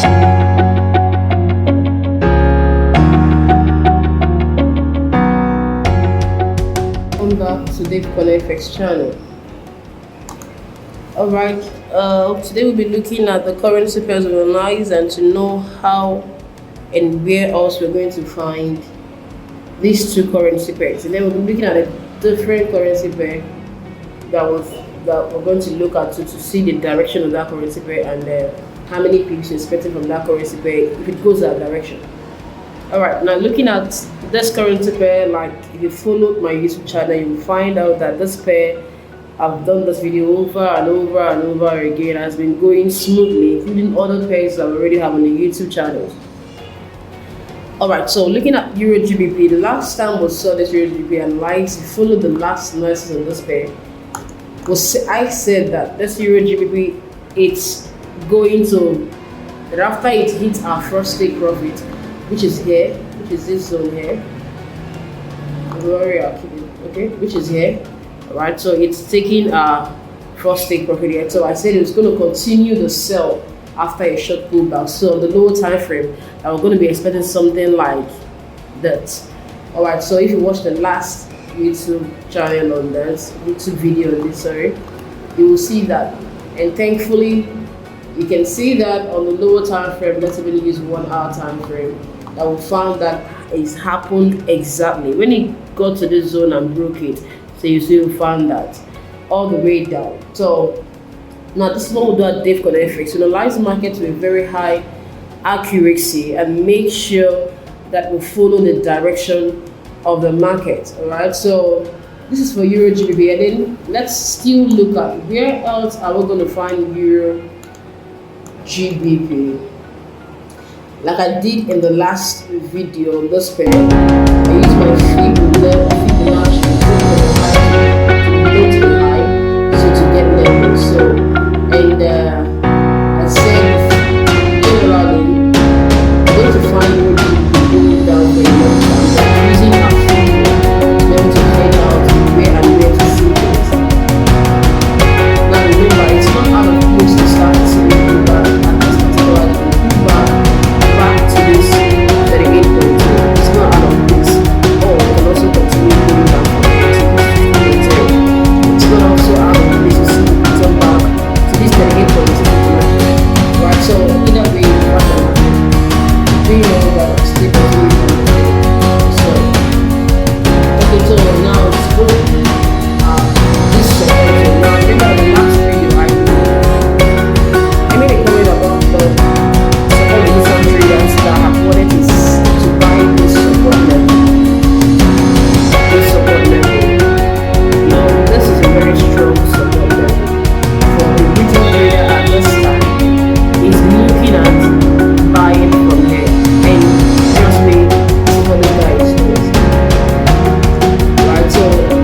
Welcome back to Davecon FX channel. Alright, today we'll be looking at the currency pairs of analyze and to know how and where else we're going to find these two currency pairs. And then we'll be looking at a different currency pair that we're going to look at to see the direction of that currency pair and how many pips you're expecting from that currency pair if it goes that direction. Alright, now looking at this currency pair, like if you followed my YouTube channel, you will find out that this pair, I've done this video over and over and over again, has been going smoothly, including other pairs that we already have on the YouTube channels. Alright, so looking at Euro GBP, the last time we saw this Euro GBP analyze, if you followed the last analysis on this pair, I said that this Euro GBP, it's going to, after it hits our first take profit, which is here, which is this zone here, okay, which is here. Alright, so it's taking our first take profit here. So I said it's going to continue to sell after a short pullback. So on the lower time frame, we're going to be expecting something like that. Alright, so if you watch the last YouTube channel on this, YouTube video on this, sorry, you will see that. And thankfully, you can see that on the lower time frame, let's even use 1 hour time frame, that we found that it's happened exactly when it got to this zone and broke it. So you still found that all the way down. So now this is what we'll do at Davecon FX. We'll analyze the market with very high accuracy and make sure that we follow the direction of the market. Alright, so this is for Euro GBP, and then let's still look at where else are we going to find Euro GBP. Like I did in the last video on this pair, I used my Fibonacci to the high, so to get level. So, and I said generally, I'm going to find Euro GBP going down for a long time. I'm using our Fibonacci to be able to find out where and where to see this. Now remember, it's not out of place to start seeing pullback at this particular pullback to this 38.2. It's not out of place. Or we can also continue going down from here to this 50.0. It's not also out of place to see it turn back to this 38.2. Right, so either way, you find that we know that it's still continuing. So, okay, so now it's good. This support. Now, remember the last video I made a comment about the support traders that have wanted to buy this support level. This support level. Now, this is a very strong support level. For the retail trader at this time, is looking at buying from here. And trust me, for the guys knows. Right, so the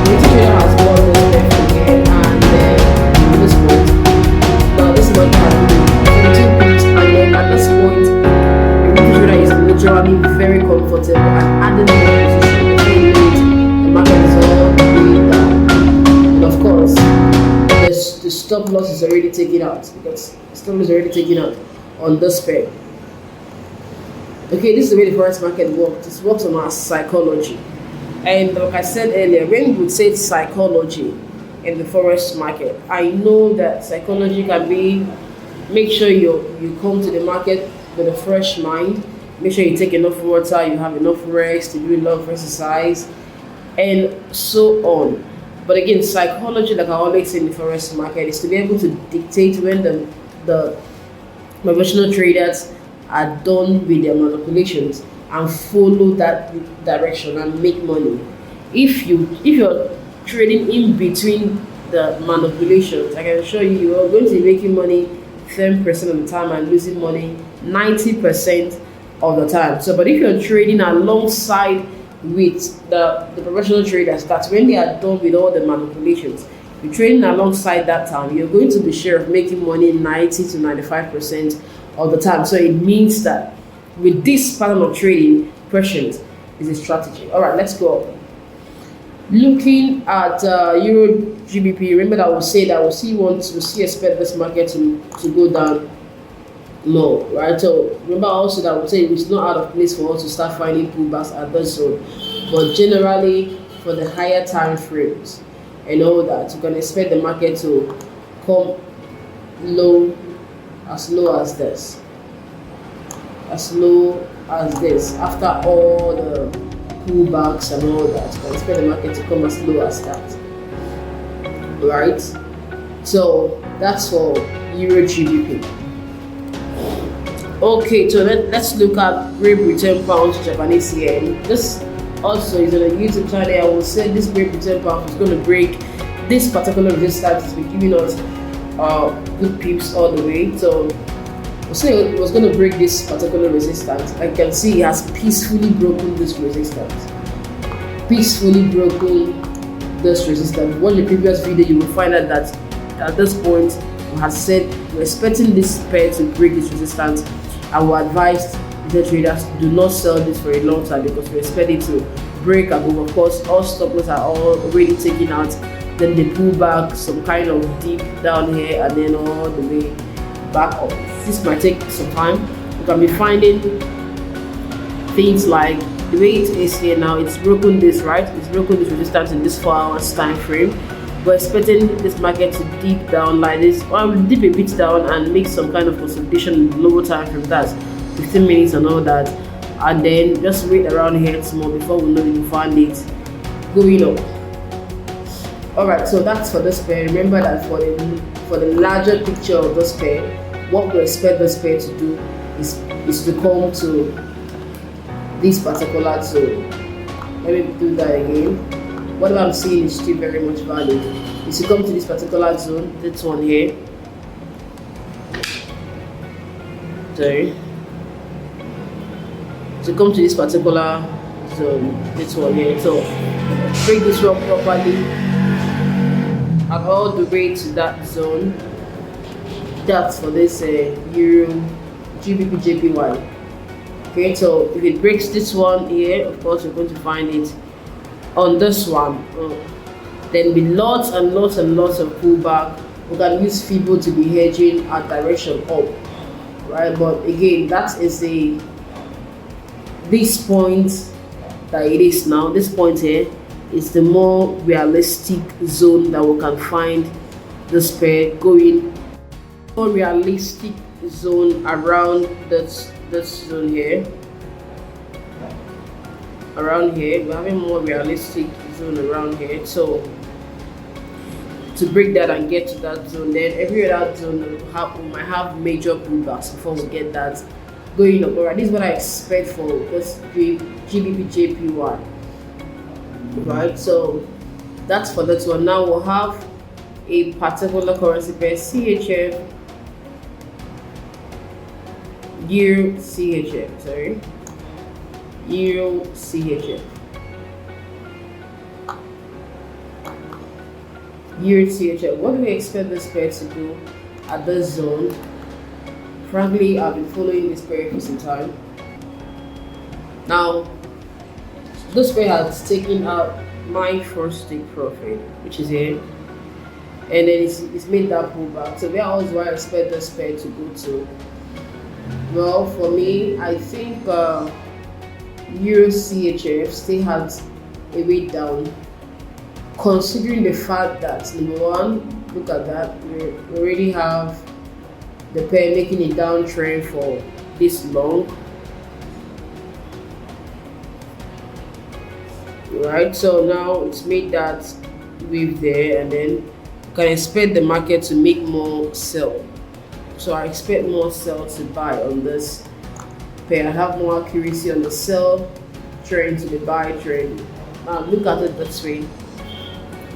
retail trader has bought this level from here and this point. Now, this is what happening. 22 pips, and then at this point, the retail trader is literally very comfortable and adding more position. The market is all going down. And of course, the stop loss is already taken out because the stop loss is already taken out on this pair. Okay, this is the way the forex market works. It works on our psychology. And like I said earlier, when we say psychology in the forex market, I know that psychology can be make sure you come to the market with a fresh mind, make sure you take enough water, you have enough rest, to do a lot of exercise, and so on. But again, psychology, like I always say in the forex market, is to be able to dictate when the professional traders are done with their manipulations and follow that direction and make money. If you're trading in between the manipulations, I can assure you are going to be making money 10% of the time and losing money 90% of the time. So, but if you're trading alongside with the professional traders, that's when they are done with all the manipulations. You're trading alongside that time, you're going to be sure of making money 90 to 95% of the time. So it means that with this pattern of trading, patience is a strategy. All right, let's go. Looking at Euro GBP, remember that I will say that we'll see expect this market to go down more, right? So remember also that we say it's not out of place for us to start finding pullbacks at this zone, but generally for the higher time frames and all that, you can expect the market to come low low as this, as low as this. After all the pullbacks and all that, you can expect the market to come as low as that, right? So that's for Euro GBP. Okay, so let's look at Great Britain pound to Japanese yen. This also is on a YouTube channel. I will say this Great Britain pound is going to break this particular resistance. It's been giving us good pips all the way. So we'll say it was going to break this particular resistance. I can see it has peacefully broken this resistance. Peacefully broken this resistance. Watch the previous video, you will find out that at this point we have said we're expecting this pair to break this resistance. I will advise the traders do not sell this for a long time because we expect it to break above. Of course, all stop loss are already taken out. Then they pull back some kind of dip down here and then all the way back up. This might take some time. You can be finding things like the way it is here now. It's broken this, right? It's broken this resistance in this 4 hours time frame. We're expecting this market to dip down like this, or dip a bit down and make some kind of consolidation in the lower time frame. That's 15 minutes and all that, and then just wait around here small before we know we find it going up. Alright, so that's for this pair. Remember that for the larger picture of this pair, what we expect this pair to do is to come to this particular zone. Let me do that again. What I'm seeing is still very much valid. Is to come to this particular zone, this one here. Sorry. To come to this particular zone, this one here. So break this one properly and all the way to that zone. That's for this Euro GBP JPY. Okay, so if it breaks this one here, of course you're going to find it on this one. Then with lots and lots and lots of pullback, we can use FIBO to be hedging our direction up, right? But again, that is this point that it is now. This point here is the more realistic zone that we can find this pair going. More realistic zone around this zone here. Around here, we're having more realistic zone around here. So to break that and get to that zone, then every other zone we might have major pullbacks before we get that going up. Alright, this is what I expect for this GBP JPY. Right, so that's for that one. Now we'll have a particular currency pair, CHF, Euro CHF, sorry. Euro CHF. Euro CHF. What do we expect this pair to do at this zone? Frankly, I've been following this pair for some time. Now, this pair has taken out my first take profit, which is here, and then it's made that pullback. So where else do I expect this pair to go to? Well, for me, I think Euro CHF still has a way down, considering the fact that number one, look at that, we already have the pair making a downtrend for this long, right? So now it's made that wave there, and then you can expect the market to make more sell. So I expect more sell to buy on this pair. I have more accuracy on the sell trend to the buy trend. Now look at it this way.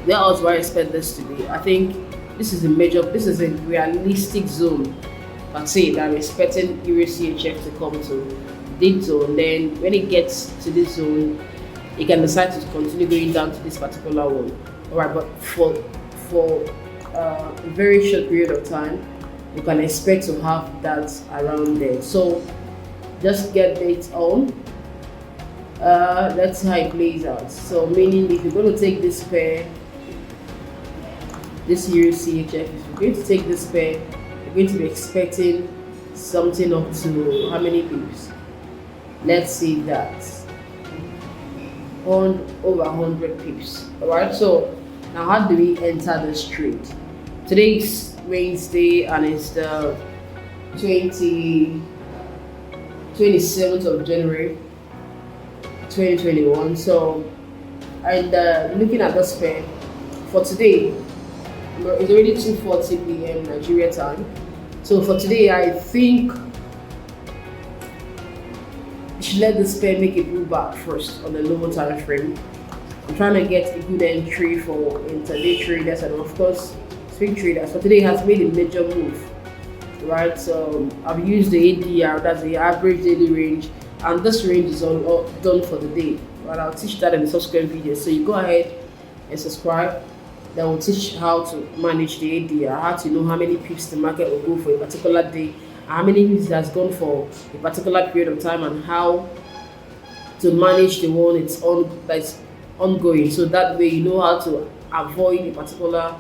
Where else do I expect this to be? I think this is a realistic zone. But say that I'm expecting Euro CHF to come to this zone. Then when it gets to this zone, you can decide to continue going down to this particular one. Alright, but for a very short period of time, you can expect to have that around there. So just get it on. Let's see how it plays out. So meaning if you're going to take this pair, this Euro CHF, if you're going to take this pair, you're going to be expecting something up to how many pips? Let's see that on over 100 pips. All right, so now how do we enter this trade? Today is Wednesday and it's the 27th of January 2021. So, and looking at this pair for today, it's already 2:40 p.m. Nigeria time. So for today, I think you should let this pair make a pullback first on the lower time frame. I'm trying to get a good entry for intraday traders and of course swing traders. For today, it has made a major move, right? So I've used the ADR, that's the average daily range, and this range is all done for the day. Right? I'll teach that in the subsequent videos. So you go ahead and subscribe. That will teach how to manage the ADR, how to know how many pips the market will go for a particular day, how many pips it has gone for a particular period of time, and how to manage the one that's ongoing. So that way you know how to avoid a particular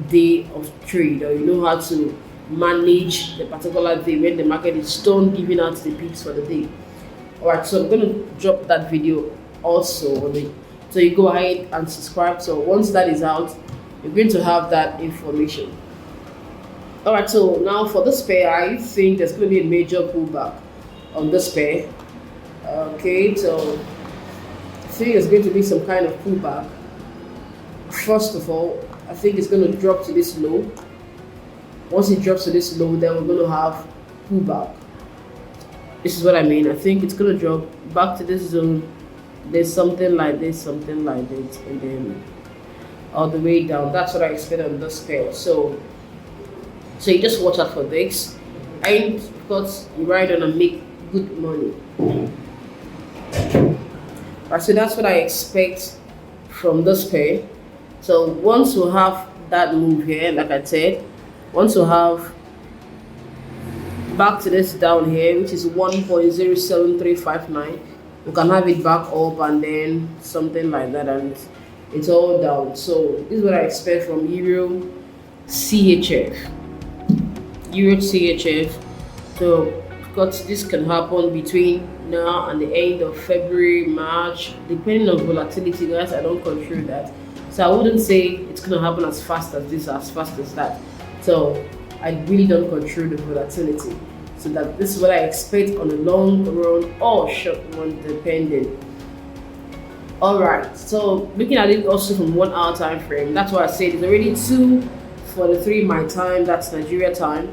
day of trade, or you know how to manage the particular day when the market is done giving out the pips for the day. Alright, so I'm going to drop that video also on the, so you go ahead and subscribe. So once that is out, you're going to have that information. Alright, so now for this pair, I think there's going to be a major pullback on this pair. Okay, so I think there's going to be some kind of pullback. First of all, I think it's going to drop to this low. Once it drops to this low, then we're going to have pullback. This is what I mean. I think it's going to drop back to this zone. There's something like this, and then all the way down. That's what I expect on this pair. So you just watch out for this, and because you ride on and make good money. Right, so that's what I expect from this pair. So once we have that move here, like I said, once we have back to this down here, which is 1.07359, we can have it back up and then something like that, and it's all down. So this is what I expect from Euro CHF. So because this can happen between now and the end of February, March, depending on volatility, guys. I don't control that, so I wouldn't say it's gonna happen as fast as this, as fast as that. So I really don't control the volatility. So that this is what I expect on the long run or short run, depending. Alright, so looking at it also from 1 hour time frame, that's why I said it's already 2:43 my time, that's Nigeria time.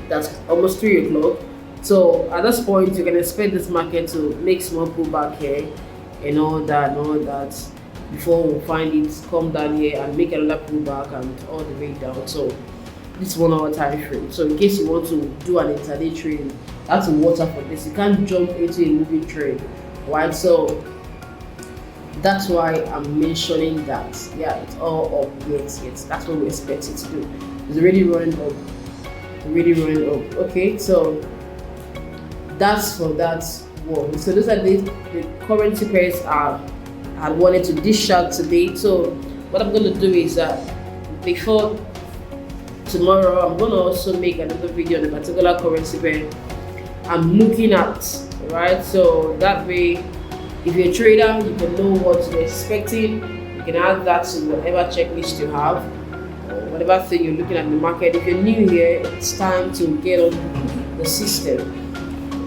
That's almost 3 o'clock. So at this point, you can expect this market to make small pullback here and all that, before we find it come down here and make another pullback and all the way down. So this 1 hour time frame. So in case you want to do an intraday trade, you have to watch out for this. You can't jump into a moving trade, right? So that's why I'm mentioning that. Yeah, it's all up. Yes, that's what we expect it to do. It's already running up. Okay, so that's for that one. So those are the currency pairs I wanted to dish out today. So what I'm going to do is that before tomorrow, I'm going to also make another video on a particular currency pair I'm looking at, right? So that way, if you're a trader, you can know what you're expecting. You can add that to whatever checklist you have, or whatever thing you're looking at in the market. If you're new here, it's time to get on the system.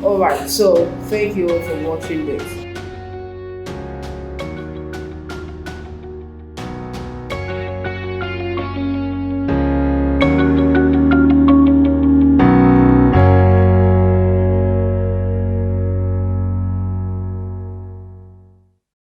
Alright, so thank you all for watching this.